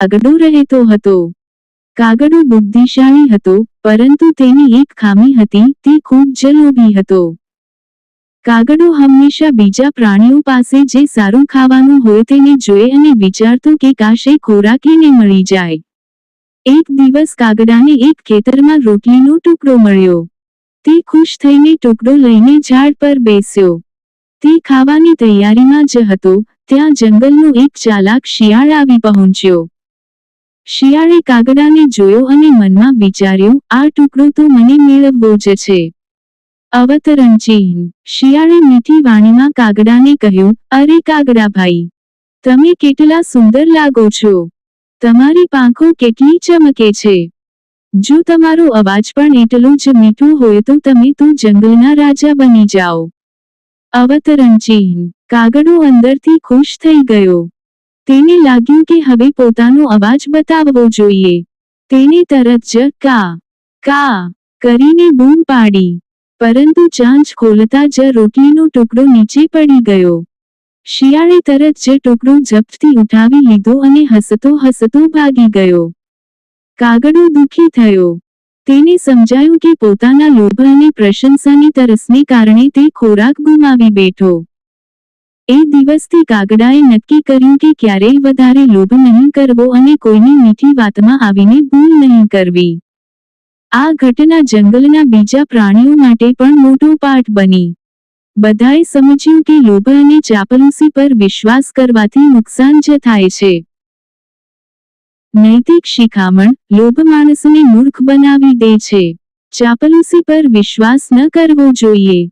કાગડો રહેતો હતો. કાગડો બુદ્ધિશાળી હતો, પરંતુ તેની એક ખામી હતી, તે ખૂબ જ લોભી હતો. કાગડો હંમેશા બીજા પ્રાણીઓ પાસે જે સારું ખાવાનું હોય તેને જોઈ અને વિચારતો કે કાશ એ ખોરાક એને મળી જાય. એક દિવસ કાગડાને એક ખેતરમાં રોટલીનો ટુકડો મળ્યો. તે ખુશ થઈને ટુકડો લઈને ઝાડ પર બેસ્યો. તે ખાવાની તૈયારીમાં જ હતો, ત્યાં જંગલનો એક ચાલાક શિયાળ આવી પહોંચ્યો. શિયાળે કાગડાને જોયો અને મનમાં વિચાર્યું, આ ટુકડો તો મને મેળવવો જ છે. અવતરણ ચિહ્ન. શિયાળે મીઠી વાણીમાં કાગડાને કહ્યું, અરે કાગડાભાઈ, તમે કેટલા સુંદર લાગો છો. તમારી પાંખો કેટલી ચમકે છે. જો તમારો અવાજ પણ એટલો જ મીઠો હોય તો તમે તો જંગલના રાજા બની જાઓ. અવતરણ ચિહ્ન. કાગડો અંદરથી ખુશ થઈ ગયો. તેને લાગ્યું કે હવે પોતાનો અવાજ બતાવવો જોઈએ. તેને તરત જ કા કરીને બૂમ પાડી. પરંતુ ચાંચ ખોલતા જ રોટલીનો ટુકડો નીચે પડી ગયો. શિયાળે તરત જ ટુકડો ઝપથી ઉઠાવી લીધો અને હસતો હસતો ભાગી ગયો. કાગડો દુઃખી થયો. તેને સમજાયું કે પોતાના લોભ અને પ્રશંસાની તરસને કારણે તે ખોરાક ગુમાવી બેઠો. એ દિવસથી કાગડાએ નક્કી કર્યું કે ક્યારેય વધારે લોભ નહીં કરવો અને કોઈની મીઠી વાતમાં આવીને ભૂલ નહીં કરવી. આ ઘટના જંગલના બીજા પ્રાણીઓ માટે પણ મોટો પાઠ બની. બધાએ સમજ્યું કે લોભ અને ચાપલુસી પર વિશ્વાસ કરવાથી નુકસાન જ થાય છે. નૈતિક શિખામણ. લોભ માણસને મૂર્ખ બનાવી દે છે. ચાપલુસી પર વિશ્વાસ ન કરવો જોઈએ.